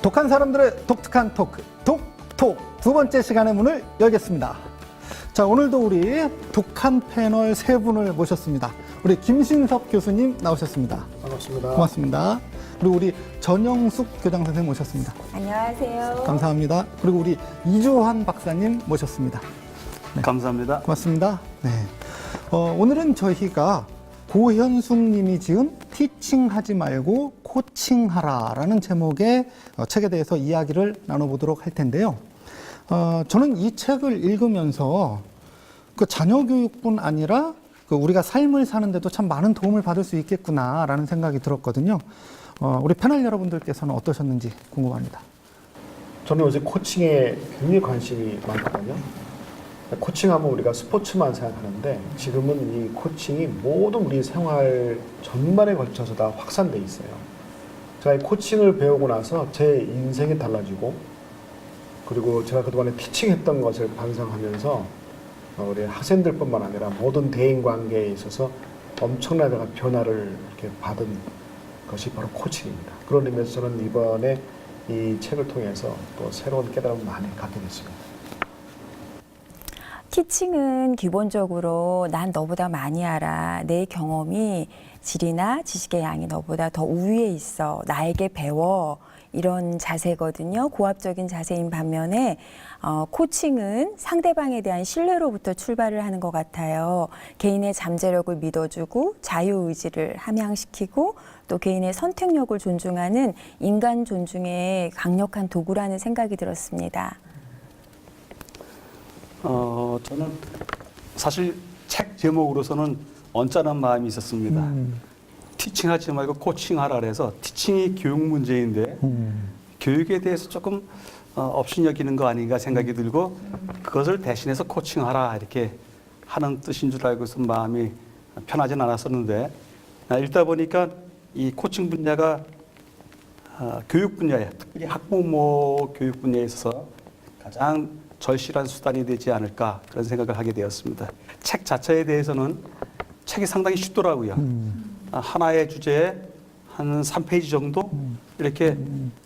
독한 사람들의 독특한 토크, 독톡 두 번째 시간의 문을 열겠습니다. 자, 오늘도 우리 독한 패널 세 분을 모셨습니다. 우리 김신섭 교수님 나오셨습니다. 반갑습니다. 고맙습니다. 그리고 우리 전영숙 교장 선생님 모셨습니다. 안녕하세요. 감사합니다. 그리고 우리 이조환 박사님 모셨습니다. 네. 감사합니다. 고맙습니다. 네. 오늘은 저희가 고현숙 님이 지은 티칭하지 말고 코칭하라라는 제목의 책에 대해서 이야기를 나눠보도록 할 텐데요. 저는 이 책을 읽으면서 그 자녀 교육뿐 아니라 그 우리가 삶을 사는데도 참 많은 도움을 받을 수 있겠구나라는 생각이 들었거든요. 우리 패널 여러분들께서는 어떠셨는지 궁금합니다. 저는 요새 코칭에 굉장히 관심이 많거든요. 코칭하면 우리가 스포츠만 생각하는데 지금은 이 코칭이 모든 우리 생활 전반에 걸쳐서 다 확산돼 있어요. 제가 이 코칭을 배우고 나서 제 인생이 달라지고, 그리고 제가 그동안에 티칭했던 것을 반성하면서 우리 학생들뿐만 아니라 모든 대인관계에 있어서 엄청나게 변화를 이렇게 받은 것이 바로 코칭입니다. 그런 의미에서 저는 이번에 이 책을 통해서 또 새로운 깨달음을 많이 갖게 됐습니다. 티칭은 기본적으로 난 너보다 많이 알아. 내 경험이 질이나 지식의 양이 너보다 더 우위에 있어. 나에게 배워. 이런 자세거든요. 고압적인 자세인 반면에 코칭은 상대방에 대한 신뢰로부터 출발을 하는 것 같아요. 개인의 잠재력을 믿어주고 자유의지를 함양시키고 또 개인의 선택력을 존중하는 인간 존중의 강력한 도구라는 생각이 들었습니다. 저는 사실 책 제목으로서는 언짢은 마음이 있었습니다. 티칭하지 말고 코칭하라 그래서 티칭이 교육 문제인데 교육에 대해서 조금 업신여기는 거 아닌가 생각이 들고 그것을 대신해서 코칭하라 이렇게 하는 뜻인 줄 알고서 마음이 편하진 않았었는데 읽다 보니까 이 코칭 분야가 교육 분야에 특별히 학부모 교육 분야에 있어서 가장 절실한 수단이 되지 않을까 그런 생각을 하게 되었습니다. 책 자체에 대해서는 책이 상당히 쉽더라고요. 하나의 주제에 한 3페이지 정도 이렇게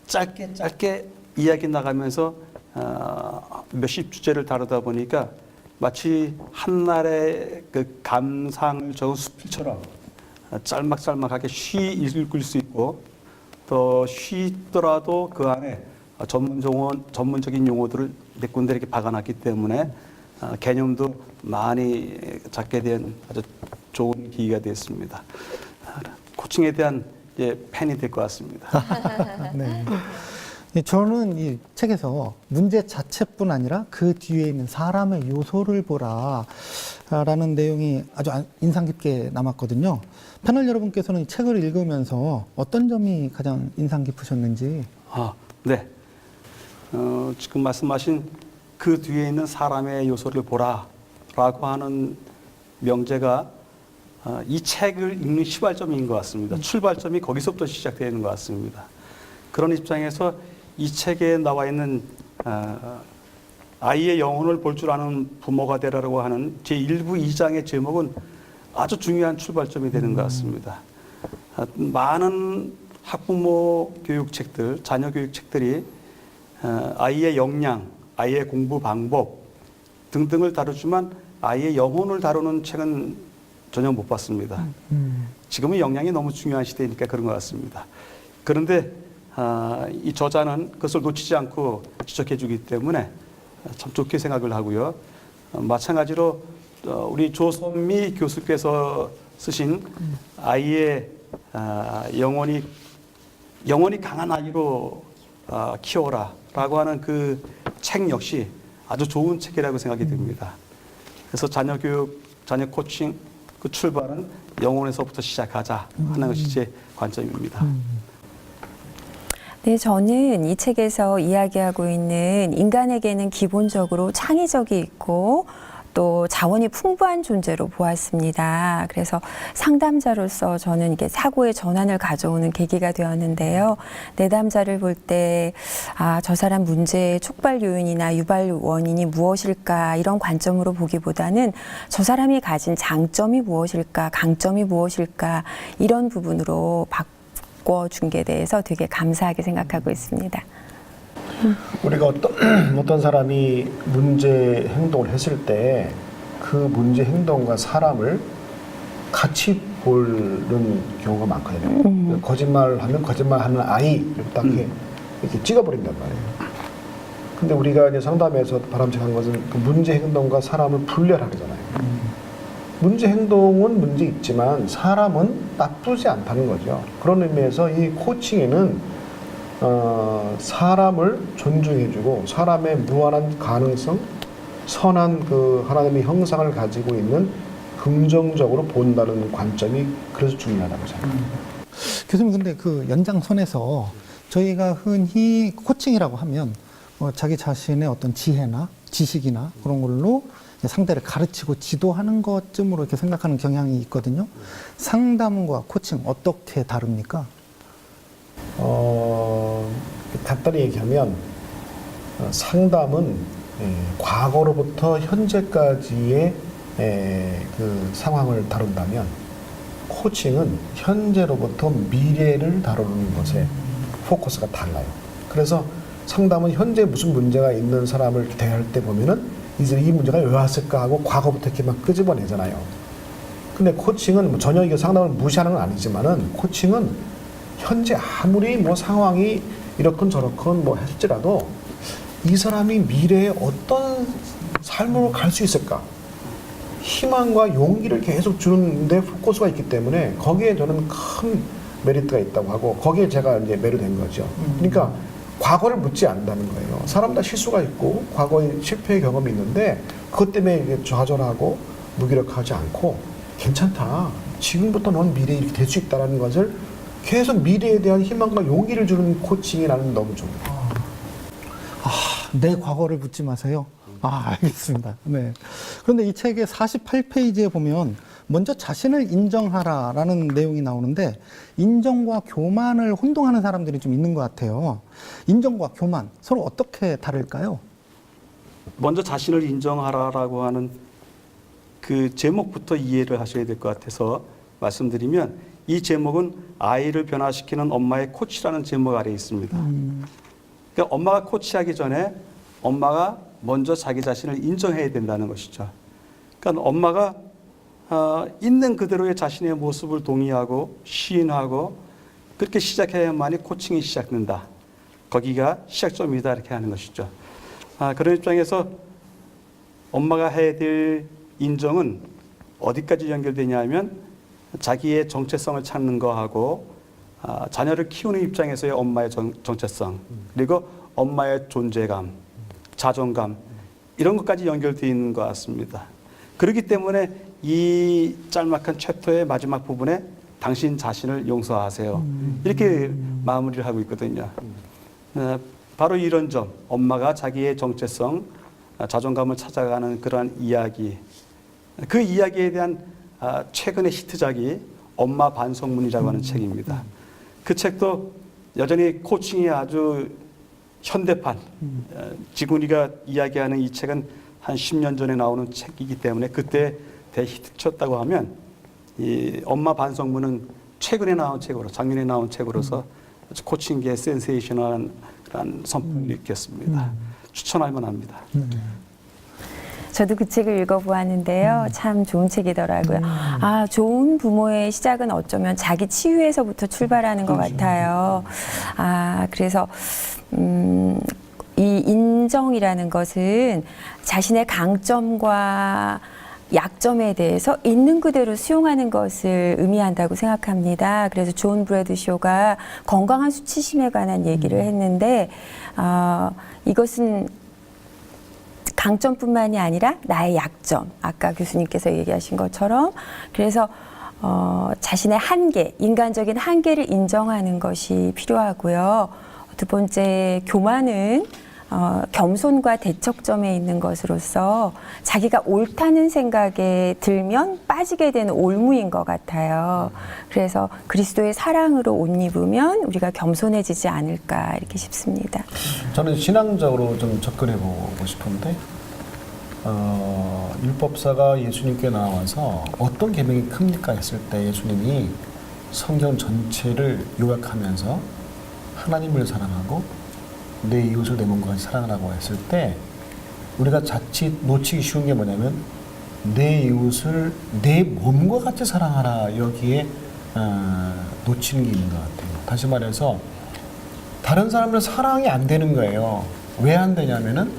짧게 이야기 나가면서 몇십 주제를 다루다 보니까 마치 한날의 그 감상을 적은 수필처럼 짤막짤막하게 쉬 읽을 수 있고 또 쉬더라도 그 안에 전문적인 용어들을 몇 군데 이렇게 박아놨기 때문에 개념도 많이 잡게 된 아주 좋은 기회가 됐습니다. 코칭에 대한 팬이 될 것 같습니다. 네. 저는 이 책에서 문제 자체뿐 아니라 그 뒤에 있는 사람의 요소를 보라라는 내용이 아주 인상 깊게 남았거든요. 패널 여러분께서는 이 책을 읽으면서 어떤 점이 가장 인상 깊으셨는지? 네. 지금 말씀하신 그 뒤에 있는 사람의 요소를 보라라고 하는 명제가 이 책을 읽는 시발점인 것 같습니다. 출발점이 거기서부터 시작되는 것 같습니다. 그런 입장에서 이 책에 나와 있는 아이의 영혼을 볼 줄 아는 부모가 되라고 하는 제1부 2장의 제목은 아주 중요한 출발점이 되는 것 같습니다. 많은 학부모 교육책들, 자녀 교육책들이 아이의 역량, 아이의 공부 방법 등등을 다루지만 아이의 영혼을 다루는 책은 전혀 못 봤습니다. 지금은 역량이 너무 중요한 시대니까 그런 것 같습니다. 그런데 이 저자는 그것을 놓치지 않고 지적해 주기 때문에 참 좋게 생각을 하고요. 마찬가지로 우리 조선미 교수께서 쓰신 아이의 영혼이 강한 아이로 키워라 라고 하는 그 책 역시 아주 좋은 책이라고 생각이 듭니다. 그래서 자녀 교육, 자녀 코칭 그 출발은 영혼에서부터 시작하자 하는 것이 제 관점입니다. 네, 저는 이 책에서 이야기하고 있는 인간에게는 기본적으로 창의적이 있고 또 자원이 풍부한 존재로 보았습니다. 그래서 상담자로서 저는 이게 사고의 전환을 가져오는 계기가 되었는데요. 내담자를 볼 때, 저 사람 문제의 촉발 요인이나 유발 원인이 무엇일까 이런 관점으로 보기보다는 저 사람이 가진 장점이 무엇일까, 강점이 무엇일까 이런 부분으로 바꿔준 게 대해서 되게 감사하게 생각하고 있습니다. 우리가 어떤 사람이 문제 행동을 했을 때 그 문제 행동과 사람을 같이 보는 경우가 많거든요. 거짓말을 하면 거짓말하는 아이를 딱 이렇게 찍어버린단 말이에요. 근데 우리가 이제 상담에서 바람직한 것은 그 문제 행동과 사람을 분별하잖아요. 문제 행동은 문제 있지만 사람은 나쁘지 않다는 거죠. 그런 의미에서 이 코칭에는 사람을 존중해주고 사람의 무한한 가능성, 선한 그 하나님의 형상을 가지고 있는 긍정적으로 본다는 관점이 그래서 중요하다고 생각합니다. 교수님, 근데 그 연장선에서 저희가 흔히 코칭이라고 하면 자기 자신의 어떤 지혜나 지식이나 그런 걸로 상대를 가르치고 지도하는 것쯤으로 이렇게 생각하는 경향이 있거든요. 상담과 코칭 어떻게 다릅니까? 간단히 얘기하면 상담은 과거로부터 현재까지의 그 상황을 다룬다면 코칭은 현재로부터 미래를 다루는 것에 포커스가 달라요. 그래서 상담은 현재 무슨 문제가 있는 사람을 대할 때 보면은 이제 이 문제가 왜 왔을까 하고 과거부터 이렇게 막 끄집어내잖아요. 근데 코칭은 뭐 전혀 이게 상담을 무시하는 건 아니지만은 코칭은 현재 아무리 뭐 상황이 이렇건 저렇건 뭐 할지라도 이 사람이 미래에 어떤 삶으로 갈 수 있을까? 희망과 용기를 계속 주는데 포커스가 있기 때문에 거기에 저는 큰 메리트가 있다고 하고 거기에 제가 이제 매료된 거죠. 그러니까 과거를 묻지 않는다는 거예요. 사람 다 실수가 있고 과거의 실패의 경험이 있는데 그것 때문에 이제 좌절하고 무기력하지 않고 괜찮다. 지금부터 넌 미래에 이렇게 될 수 있다는 것을 계속 미래에 대한 희망과 용기를 주는 코칭이 나는 너무 좋아요. 내 과거를 묻지 마세요. 알겠습니다. 네. 그런데 이 책의 48페이지에 보면 먼저 자신을 인정하라라는 내용이 나오는데 인정과 교만을 혼동하는 사람들이 좀 있는 것 같아요. 인정과 교만 서로 어떻게 다를까요? 먼저 자신을 인정하라라고 하는 그 제목부터 이해를 하셔야 될 것 같아서 말씀드리면 이 제목은 아이를 변화시키는 엄마의 코치라는 제목 아래에 있습니다. 그러니까 엄마가 코치하기 전에 엄마가 먼저 자기 자신을 인정해야 된다는 것이죠. 그러니까 엄마가 있는 그대로의 자신의 모습을 동의하고 시인하고 그렇게 시작해야만이 코칭이 시작된다. 거기가 시작점이다 이렇게 하는 것이죠. 그런 입장에서 엄마가 해야 될 인정은 어디까지 연결되냐 하면 자기의 정체성을 찾는 거하고 자녀를 키우는 입장에서의 엄마의 정체성 그리고 엄마의 존재감, 자존감 이런 것까지 연결되어 있는 것 같습니다. 그렇기 때문에 이 짤막한 챕터의 마지막 부분에 당신 자신을 용서하세요. 이렇게 마무리를 하고 있거든요. 바로 이런 점, 엄마가 자기의 정체성, 자존감을 찾아가는 그러한 이야기, 그 이야기에 대한 최근의 히트작이 엄마 반성문이라고 하는 책입니다. 그 책도 여전히 코칭이 아주 현대판, 지구니가 이야기하는 이 책은 한 10년 전에 나오는 책이기 때문에 그때 대히트 쳤다고 하면 이 엄마 반성문은 최근에 나온 책으로, 작년에 나온 책으로서 코칭계의 센세이셔널한 선풍을 일으켰습니다. 추천할 만합니다. 저도 그 책을 읽어보았는데요. 참 좋은 책이더라고요. 좋은 부모의 시작은 어쩌면 자기 치유에서부터 출발하는 것 같아요. 그래서 이 인정이라는 것은 자신의 강점과 약점에 대해서 있는 그대로 수용하는 것을 의미한다고 생각합니다. 그래서 존 브래드쇼가 건강한 수치심에 관한 얘기를 했는데 이것은 강점뿐만이 아니라 나의 약점, 아까 교수님께서 얘기하신 것처럼 그래서 자신의 한계, 인간적인 한계를 인정하는 것이 필요하고요. 두 번째, 교만은 겸손과 대척점에 있는 것으로서 자기가 옳다는 생각에 들면 빠지게 되는 올무인 것 같아요. 그래서 그리스도의 사랑으로 옷 입으면 우리가 겸손해지지 않을까 이렇게 싶습니다. 저는 신앙적으로 좀 접근해 보고 싶은데 율법사가 예수님께 나와서 어떤 계명이 큽니까 했을 때 예수님이 성경 전체를 요약하면서 하나님을 사랑하고 내 이웃을 내 몸과 같이 사랑하라고 했을 때 우리가 자칫 놓치기 쉬운 게 뭐냐면 내 이웃을 내 몸과 같이 사랑하라 여기에 놓치는 게 있는 것 같아요. 다시 말해서 다른 사람을 사랑이 안 되는 거예요. 왜 안 되냐면은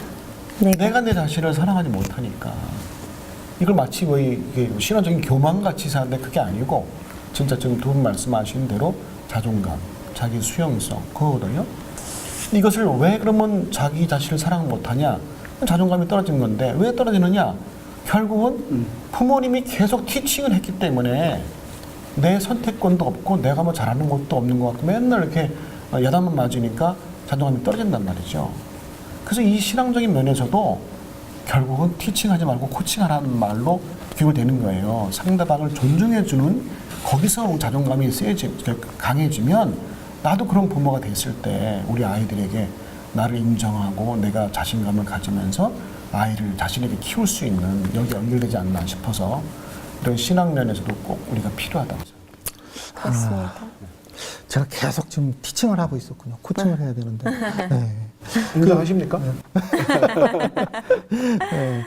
내가 내 자신을 사랑하지 못하니까. 이걸 마치 뭐 이게 신화적인 교만같이 사는데 그게 아니고 진짜 지금 두 분 말씀하신 대로 자존감, 자기 수용성 그거거든요. 이것을 왜 그러면 자기 자신을 사랑 못하냐? 자존감이 떨어지는 건데 왜 떨어지느냐? 결국은 부모님이 계속 티칭을 했기 때문에 내 선택권도 없고 내가 뭐 잘하는 것도 없는 것 같고 맨날 이렇게 야단만 맞으니까 자존감이 떨어진단 말이죠. 그래서 이 신앙적인 면에서도 결국은 티칭하지 말고 코칭하라는 말로 교육이 되는 거예요. 상대방을 존중해주는 거기서 자존감이 강해지면 나도 그런 부모가 됐을 때 우리 아이들에게 나를 인정하고 내가 자신감을 가지면서 아이를 자신에게 키울 수 있는 여기 연결되지 않나 싶어서 이런 신앙 면에서도 꼭 우리가 필요하다고 생각합니다. 그렇습니다. 제가 계속 지금 티칭을 하고 있었군요. 코칭을 해야 되는데. 네. 인정하십니까? 네.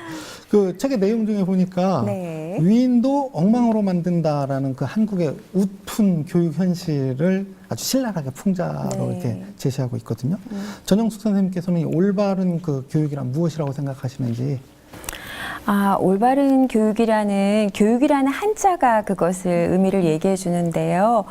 그 책의 내용 중에 보니까 네. 위인도 엉망으로 만든다라는 그 한국의 웃픈 교육 현실을 아주 신랄하게 풍자로 네. 이렇게 제시하고 있거든요. 전영숙 선생님께서는 이 올바른 그 교육이란 무엇이라고 생각하시는지. 올바른 교육이라는 한자가 그것을 의미를 얘기해 주는데요.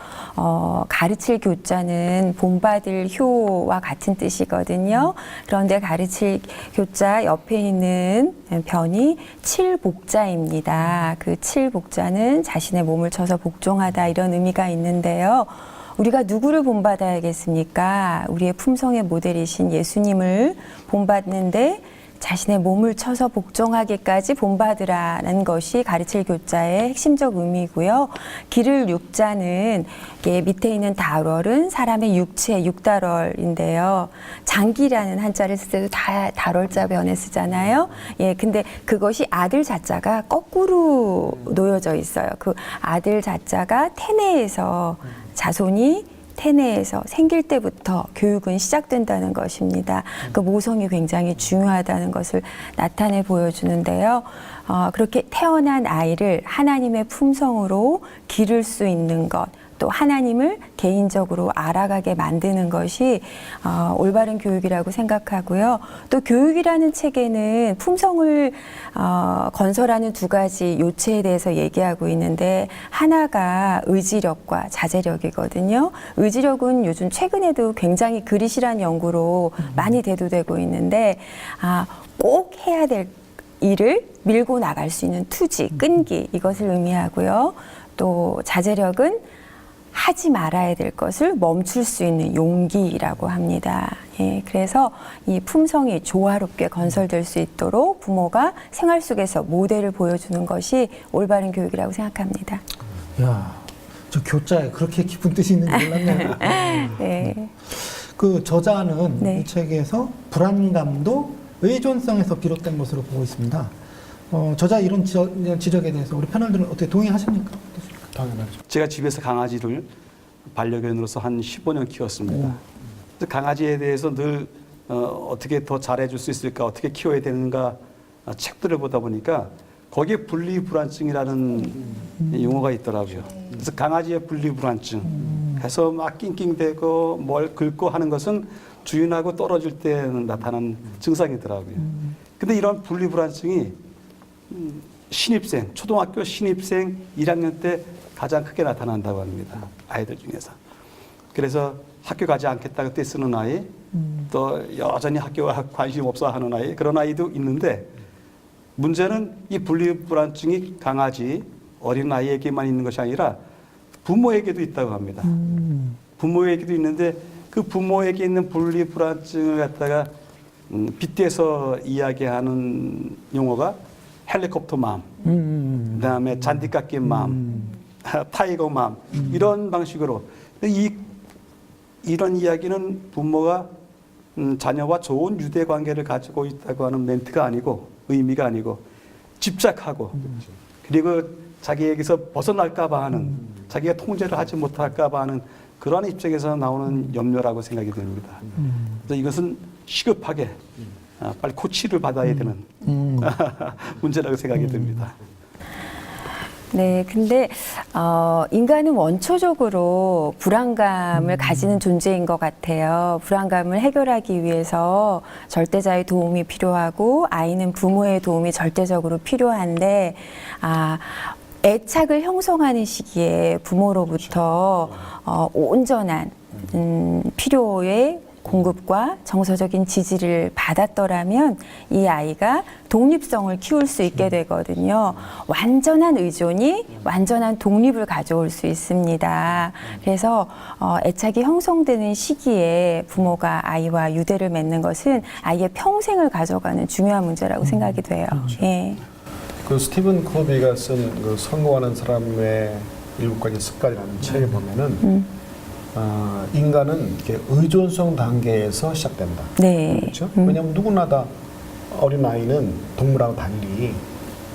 가르칠 교자는 본받을 효와 같은 뜻이거든요. 그런데 가르칠 교자 옆에 있는 변이 칠복자입니다. 그 칠복자는 자신의 몸을 쳐서 복종하다 이런 의미가 있는데요. 우리가 누구를 본받아야겠습니까? 우리의 품성의 모델이신 예수님을 본받는데 자신의 몸을 쳐서 복종하기까지 본받으라는 것이 가르칠 교자의 핵심적 의미고요. 기를 육자는 밑에 있는 달월은 사람의 육체, 육달월인데요. 장기라는 한자를 쓸 때도 다 달월자 변에 쓰잖아요. 예, 근데 그것이 아들 자자가 거꾸로 놓여져 있어요. 그 아들 자자가 태내에서 자손이 태내에서 생길 때부터 교육은 시작된다는 것입니다. 그 모성이 굉장히 중요하다는 것을 나타내 보여주는데요. 그렇게 태어난 아이를 하나님의 품성으로 기를 수 있는 것, 또 하나님을 개인적으로 알아가게 만드는 것이 올바른 교육이라고 생각하고요. 또 교육이라는 책에는 품성을 건설하는 두 가지 요체에 대해서 얘기하고 있는데 하나가 의지력과 자제력이거든요. 의지력은 요즘 최근에도 굉장히 그릿이라는 연구로 많이 대두되고 있는데 꼭 해야 될 일을 밀고 나갈 수 있는 투지, 끈기 이것을 의미하고요. 또 자제력은 하지 말아야 될 것을 멈출 수 있는 용기라고 합니다. 예, 그래서 이 품성이 조화롭게 건설될 수 있도록 부모가 생활 속에서 모델을 보여주는 것이 올바른 교육이라고 생각합니다. 이야, 저 교자에 그렇게 깊은 뜻이 있는지 몰랐네요. 네. 그 저자는 네. 이 책에서 불안감도 의존성에서 비롯된 것으로 보고 있습니다. 저자 이런 지적에 대해서 우리 패널들은 어떻게 동의하십니까? 당연하죠. 제가 집에서 강아지를 반려견으로서 한 15년 키웠습니다. 강아지에 대해서 늘 어떻게 더 잘해줄 수 있을까, 어떻게 키워야 되는가 책들을 보다 보니까 거기에 분리불안증이라는 용어가 있더라고요. 그래서 강아지의 분리불안증 해서 막 낑낑대고 뭘 긁고 하는 것은 주인하고 떨어질 때 나타나는 증상이더라고요. 근데 이런 분리불안증이 신입생, 초등학교 신입생 1학년 때 가장 크게 나타난다고 합니다. 아이들 중에서. 그래서 학교 가지 않겠다고 떼쓰는 아이, 또 여전히 학교에 관심 없어 하는 아이, 그런 아이도 있는데 문제는 이 분리불안증이 강아지, 어린 아이에게만 있는 것이 아니라 부모에게도 있다고 합니다. 부모에게도 있는데 그 부모에게 있는 분리불안증을 갖다가 빗대서 이야기하는 용어가 헬리콥터 맘, 그다음에 잔디깎기 맘, 타이거 맘 이런 방식으로 이런 이야기는 부모가 자녀와 좋은 유대 관계를 가지고 있다고 하는 멘트가 아니고 의미가 아니고 집착하고 그리고 자기에게서 벗어날까봐 하는 자기가 통제를 하지 못할까봐 하는 그러한 입장에서 나오는 염려라고 생각이 됩니다. 그래서 이것은 시급하게 빨리 코치를 받아야 되는 문제라고 생각이 듭니다. 네, 근데 인간은 원초적으로 불안감을 가지는 존재인 것 같아요. 불안감을 해결하기 위해서 절대자의 도움이 필요하고 아이는 부모의 도움이 절대적으로 필요한데 애착을 형성하는 시기에 부모로부터 온전한 필요의 공급과 정서적인 지지를 받았더라면 이 아이가 독립성을 키울 수 있게 되거든요. 완전한 의존이 완전한 독립을 가져올 수 있습니다. 그래서 애착이 형성되는 시기에 부모가 아이와 유대를 맺는 것은 아이의 평생을 가져가는 중요한 문제라고 생각이 돼요. 예. 그 스티븐 코비가 쓴 그 성공하는 사람의 7가지 습관이라는 책에 보면은 인간은 이렇게 의존성 단계에서 시작된다. 네. 그렇죠? 왜냐하면 누구나 다 어린 아이는 동물하고 달리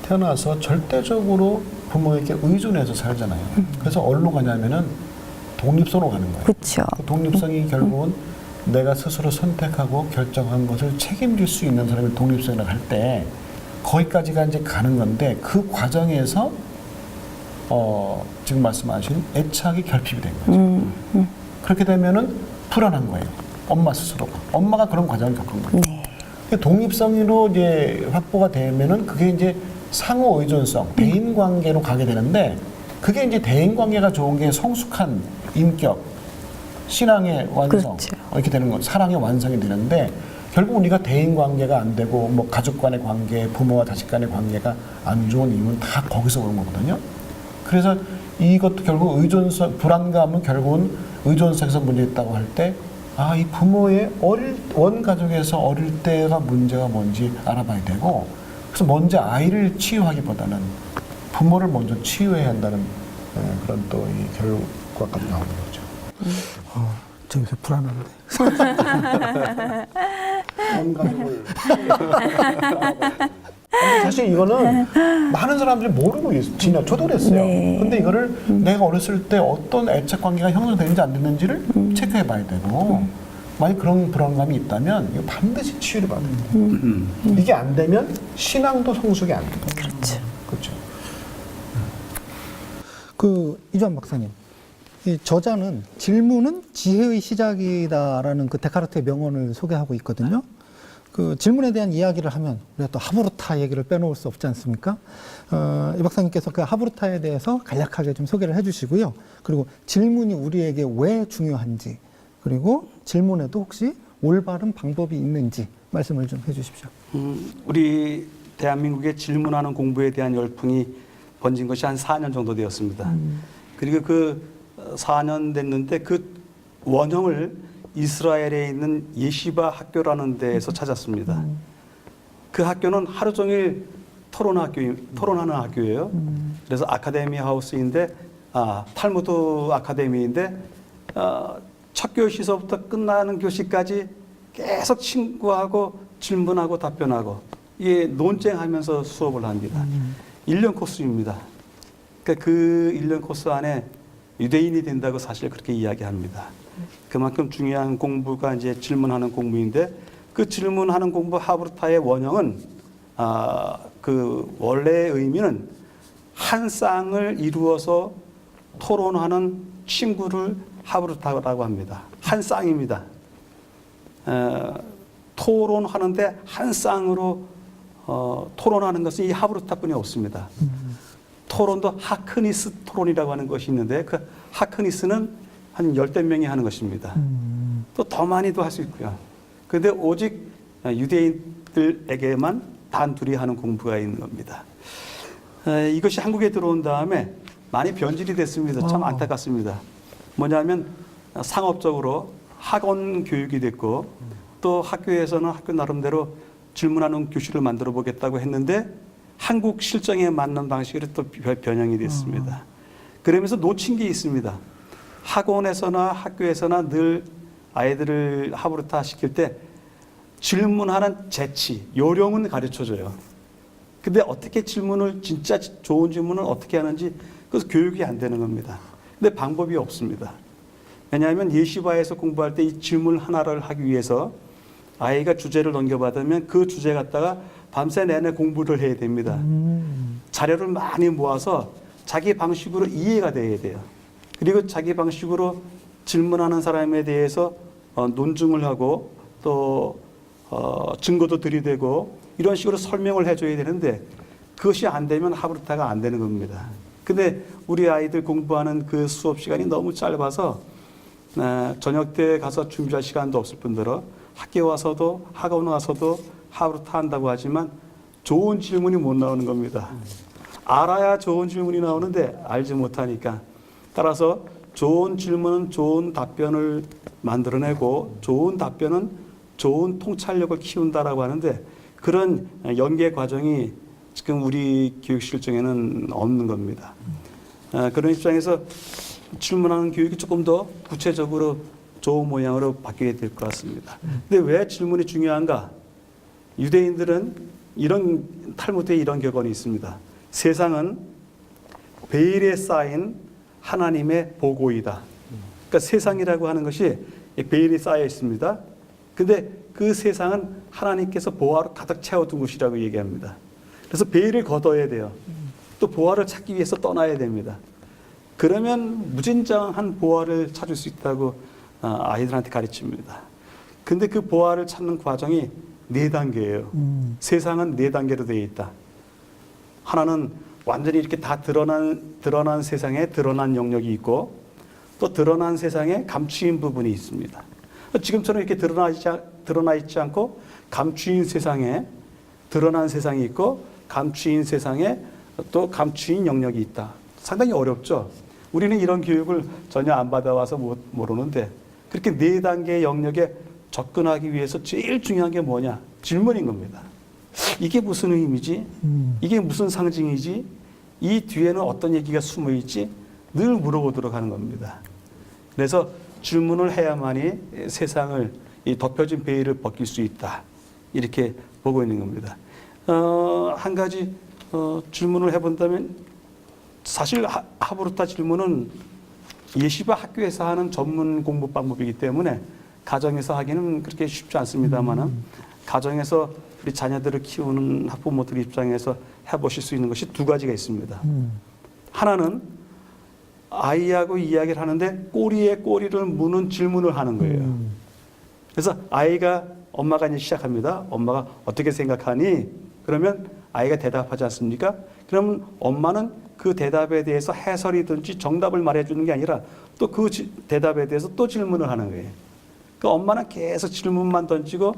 태어나서 절대적으로 부모에게 의존해서 살잖아요. 그래서 어디로 가냐면은 독립성으로 가는 거예요. 그렇죠. 그 독립성이 결국은 내가 스스로 선택하고 결정한 것을 책임질 수 있는 사람이 독립성이라고 할 때 거기까지가 이제 가는 건데 그 과정에서 지금 말씀하신 애착이 결핍이 된 거죠. 그렇게 되면은 불안한 거예요. 엄마 스스로가. 엄마가 그런 과정을 겪은 거예요. 네. 독립성으로 이제 확보가 되면은 그게 이제 상호 의존성, 대인 관계로 가게 되는데 그게 이제 대인 관계가 좋은 게 성숙한 인격, 신앙의 완성 그렇죠. 이렇게 되는 거, 사랑의 완성이 되는데 결국 우리가 대인 관계가 안 되고 뭐 가족 간의 관계, 부모와 자식 간의 관계가 안 좋은 이유는 다 거기서 오는 거거든요. 그래서 이것도 결국 의존성, 불안감은 결국은 의존성에서 문제 있다고 할 때, 이 부모의 원가족에서 어릴 때가 문제가 뭔지 알아봐야 되고, 그래서 먼저 아이를 치유하기보다는 부모를 먼저 치유해야 한다는 그런 또 이 결과까지 나오는 거죠. 저 요새 불안한데. 원가족을. 근데 사실 이거는 많은 사람들이 모르고 있어요. 저도 그랬어요. 네. 근데 이거를 내가 어렸을 때 어떤 애착 관계가 형성되는지 안 됐는지를 체크해 봐야 되고, 만약 그런 불안감이 있다면 이거 반드시 치유를 받아야 돼요. 이게 안 되면 신앙도 성숙이 안 돼요. 그렇죠. 그렇죠. 이주환 박사님, 이 저자는 질문은 지혜의 시작이다라는 그 데카르트의 명언을 소개하고 있거든요. 그 질문에 대한 이야기를 하면 우리가 또 하브루타 얘기를 빼놓을 수 없지 않습니까? 이 박사님께서 그 하브루타에 대해서 간략하게 좀 소개를 해주시고요. 그리고 질문이 우리에게 왜 중요한지, 그리고 질문에도 혹시 올바른 방법이 있는지 말씀을 좀 해주십시오. 우리 대한민국의 질문하는 공부에 대한 열풍이 번진 것이 한 4년 정도 되었습니다. 그리고 그 4년 됐는데 그 원형을 이스라엘에 있는 예시바 학교라는 데에서 찾았습니다. 그 학교는 하루 종일 토론하는 학교예요. 그래서 아카데미 하우스인데, 탈무드 아카데미인데, 첫 교시서부터 끝나는 교시까지 계속 친구하고 질문하고 답변하고, 이게 논쟁하면서 수업을 합니다. 1년 코스입니다. 그러니까 그 1년 코스 안에 유대인이 된다고 사실 그렇게 이야기합니다. 그만큼 중요한 공부가 이제 질문하는 공부인데, 그 질문하는 공부 하브루타의 원형은 그 원래의 의미는 한 쌍을 이루어서 토론하는 친구를 하브루타라고 합니다. 한 쌍입니다. 토론하는데 한 쌍으로 토론하는 것은 이 하브루타뿐이 없습니다. 토론도 하크니스 토론이라고 하는 것이 있는데 그 하크니스는 한 10대 명이 하는 것입니다. 또 더 많이도 할 수 있고요. 그런데 오직 유대인들에게만 단둘이 하는 공부가 있는 겁니다. 이것이 한국에 들어온 다음에 많이 변질이 됐습니다. 참 안타깝습니다. 뭐냐면 상업적으로 학원 교육이 됐고 또 학교에서는 학교 나름대로 질문하는 교실을 만들어 보겠다고 했는데 한국 실정에 맞는 방식으로 또 변형이 됐습니다. 그러면서 놓친 게 있습니다. 학원에서나 학교에서나 늘 아이들을 하브루타 시킬 때 질문하는 재치, 요령은 가르쳐줘요. 근데 어떻게 질문을, 진짜 좋은 질문을 어떻게 하는지 그래서 교육이 안 되는 겁니다. 근데 방법이 없습니다. 왜냐하면 예시바에서 공부할 때 이 질문 하나를 하기 위해서 아이가 주제를 넘겨받으면 그 주제 갖다가 밤새 내내 공부를 해야 됩니다. 자료를 많이 모아서 자기 방식으로 이해가 돼야 돼요. 그리고 자기 방식으로 질문하는 사람에 대해서 논증을 하고 또 증거도 들이대고 이런 식으로 설명을 해줘야 되는데 그것이 안 되면 하브루타가 안 되는 겁니다. 근데 우리 아이들 공부하는 그 수업 시간이 너무 짧아서 저녁 때 가서 준비할 시간도 없을 뿐더러 학교 와서도 학원 와서도 하브루타 한다고 하지만 좋은 질문이 못 나오는 겁니다. 알아야 좋은 질문이 나오는데 알지 못하니까. 따라서 좋은 질문은 좋은 답변을 만들어내고 좋은 답변은 좋은 통찰력을 키운다라고 하는데 그런 연계 과정이 지금 우리 교육 실정에는 없는 겁니다. 그런 입장에서 질문하는 교육이 조금 더 구체적으로 좋은 모양으로 바뀌어야 될 것 같습니다. 근데 왜 질문이 중요한가? 유대인들은 탈무드에 이런 격언이 있습니다. 세상은 베일에 쌓인 하나님의 보고이다. 그러니까 세상이라고 하는 것이 베일이 쌓여 있습니다. 근데 그 세상은 하나님께서 보화로 가득 채워둔 곳이라고 얘기합니다. 그래서 베일을 걷어야 돼요. 또 보화를 찾기 위해서 떠나야 됩니다. 그러면 무진장한 보화를 찾을 수 있다고 아이들한테 가르칩니다. 근데 그 보화를 찾는 과정이 4단계예요. 세상은 4단계로 되어 있다. 하나는 완전히 이렇게 다 드러난 세상에 드러난 영역이 있고 또 드러난 세상에 감추인 부분이 있습니다. 지금처럼 이렇게 드러나 있지 않고 감추인 세상에 드러난 세상이 있고 감추인 세상에 또 감추인 영역이 있다. 상당히 어렵죠. 우리는 이런 교육을 전혀 안 받아와서 모르는데 그렇게 4단계의 영역에 접근하기 위해서 제일 중요한 게 뭐냐? 질문인 겁니다. 이게 무슨 의미지? 이게 무슨 상징이지? 이 뒤에는 어떤 얘기가 숨어 있지? 늘 물어보도록 하는 겁니다. 그래서 질문을 해야만이 세상을 이 덮여진 베일을 벗길 수 있다. 이렇게 보고 있는 겁니다. 한 가지 질문을 해본다면 사실 하브루타 질문은 예시바 학교에서 하는 전문 공부 방법이기 때문에 가정에서 하기는 그렇게 쉽지 않습니다만 가정에서 우리 자녀들을 키우는 학부모들 입장에서 해보실 수 있는 것이 2가지가 있습니다. 하나는 아이하고 이야기를 하는데 꼬리에 꼬리를 무는 질문을 하는 거예요. 그래서 아이가 엄마가 이제 시작합니다. 엄마가 어떻게 생각하니? 그러면 아이가 대답하지 않습니까? 그러면 엄마는 그 대답에 대해서 해설이든지 정답을 말해주는 게 아니라 또 그 대답에 대해서 또 질문을 하는 거예요. 그러니까 엄마는 계속 질문만 던지고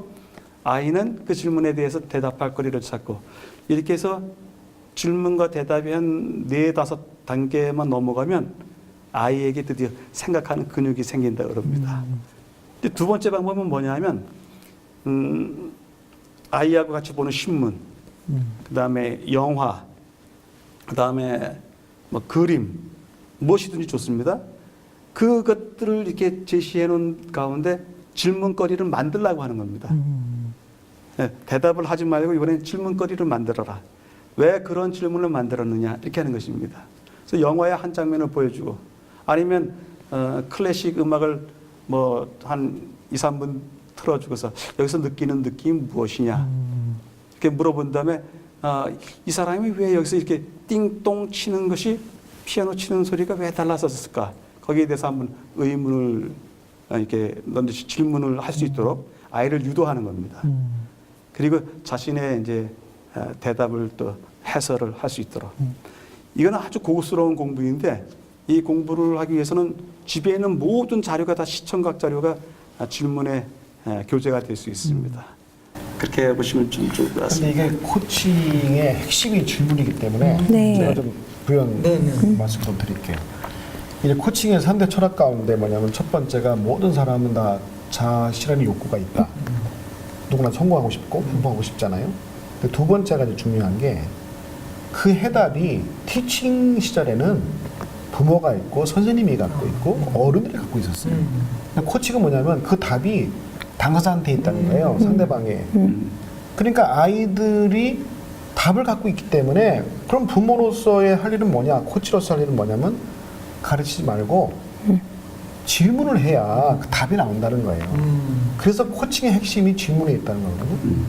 아이는 그 질문에 대해서 대답할 거리를 찾고 이렇게 해서 질문과 대답이 한 4-5단계만 넘어가면 아이에게 드디어 생각하는 근육이 생긴다 그럽니다. 근데 2번째 방법은 뭐냐 하면 아이하고 같이 보는 신문, 그 다음에 영화, 그 다음에 뭐 그림, 무엇이든지 좋습니다. 그것들을 이렇게 제시해 놓은 가운데 질문거리를 만들라고 하는 겁니다. 네, 대답을 하지 말고 이번엔 질문거리를 만들어라. 왜 그런 질문을 만들었느냐 이렇게 하는 것입니다. 그래서 영화의 한 장면을 보여주고 아니면 클래식 음악을 뭐 한 2-3분 틀어주고서 여기서 느끼는 느낌이 무엇이냐 이렇게 물어본 다음에 이 사람이 왜 여기서 이렇게 띵동 치는 것이 피아노 치는 소리가 왜 달라졌을까? 거기에 대해서 한번 의문을 이렇게 넌지시 질문을 할 수 있도록 아이를 유도하는 겁니다. 그리고 자신의 이제 대답을 또 해설을 할 수 있도록. 이건 아주 고급스러운 공부인데 이 공부를 하기 위해서는 집에 있는 모든 자료가 다 시청각 자료가 질문의 교재가 될 수 있습니다. 그렇게 해보시면 좀 좋을 것 같습니다. 근데 이게 코칭의 핵심이 질문이기 때문에 네. 제가 좀 부연 말씀 좀 드릴게요. 이제 코칭의 3대 철학 가운데 뭐냐면 첫 번째가 모든 사람은 다 자아 실현의 욕구가 있다. 누구나 성공하고 싶고 행복하고 싶잖아요. 근데 2번째가 이제 중요한 게 그 해답이 티칭 시절에는 부모가 있고 선생님이 갖고 있고 어른들이 갖고 있었어요. 코칭은 뭐냐면 그 답이 당사자한테 있다는 거예요. 상대방에. 그러니까 아이들이 답을 갖고 있기 때문에 그럼 부모로서의 할 일은 뭐냐, 코치로서 할 일은 뭐냐면 가르치지 말고 질문을 해야 그 답이 나온다는 거예요. 그래서 코칭의 핵심이 질문에 있다는 거거든요.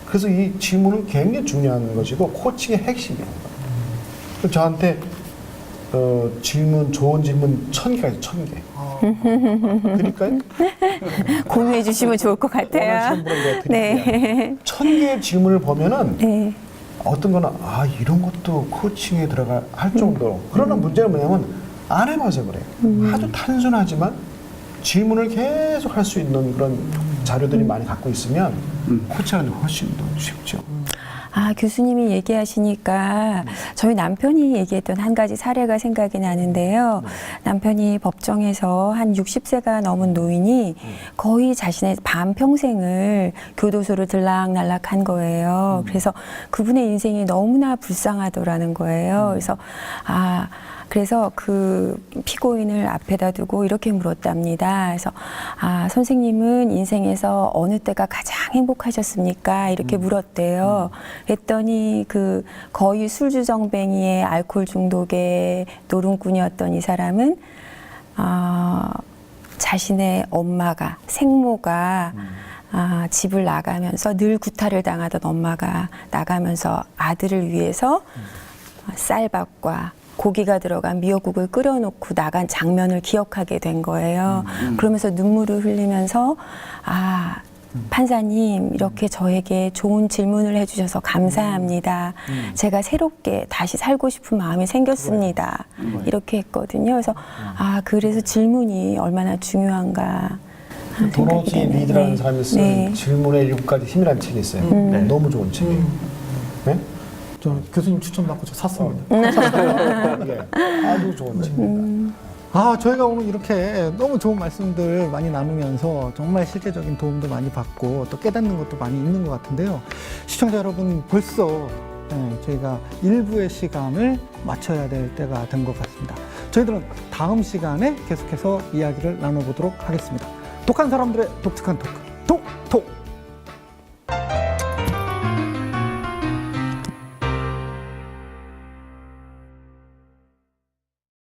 그래서 이 질문은 굉장히 중요한 것이고 코칭의 핵심이라는 거예요. 그래서 저한테 질문, 좋은 질문 1000개가 있어요. 1000개. 그러니까요. 공유해 주시면 좋을 것 같아요. 원하시는 분을 내가 드릴게요. 네. 1000개의 질문을 보면은 네. 어떤 거는 이런 것도 코칭에 들어갈 할 정도로. 그러나 문제는 뭐냐면 안 해봐서 그래요. 아주 단순하지만 질문을 계속 할 수 있는 그런 자료들이 많이 갖고 있으면 코칭하는 게 훨씬 더 쉽죠. 교수님이 얘기하시니까 저희 남편이 얘기했던 한 가지 사례가 생각이 나는데요. 남편이 법정에서 한 60세가 넘은 노인이 거의 자신의 반평생을 교도소를 들락날락한 거예요. 그래서 그분의 인생이 너무나 불쌍하더라는 거예요. 그래서 그 피고인을 앞에다 두고 이렇게 물었답니다. 그래서 선생님은 인생에서 어느 때가 가장 행복하셨습니까? 이렇게 물었대요. 그랬더니 그 거의 술주정뱅이의 알코올 중독의 노름꾼이었던 이 사람은 자신의 엄마가 생모가 집을 나가면서 늘 구타를 당하던 엄마가 나가면서 아들을 위해서 쌀밥과 고기가 들어간 미역국을 끓여놓고 나간 장면을 기억하게 된 거예요. 그러면서 눈물을 흘리면서 판사님 이렇게 저에게 좋은 질문을 해주셔서 감사합니다. 제가 새롭게 다시 살고 싶은 마음이 생겼습니다. 이렇게 했거든요. 그래서 그래서 질문이 얼마나 중요한가. 도로지 리드라는 사람이 쓴 질문의 7가지 힘이라는 책이 있어요. 너무 좋은 책이에요. 네? 저 교수님 추천받고 저 샀습니다. 네. 아주 좋은 책입니다. 저희가 오늘 이렇게 너무 좋은 말씀들 많이 나누면서 정말 실제적인 도움도 많이 받고 또 깨닫는 것도 많이 있는 것 같은데요. 시청자 여러분, 벌써 저희가 1부의 시간을 마쳐야 될 때가 된 것 같습니다. 저희들은 다음 시간에 계속해서 이야기를 나눠보도록 하겠습니다. 독한 사람들의 독특한 토크, 독톡!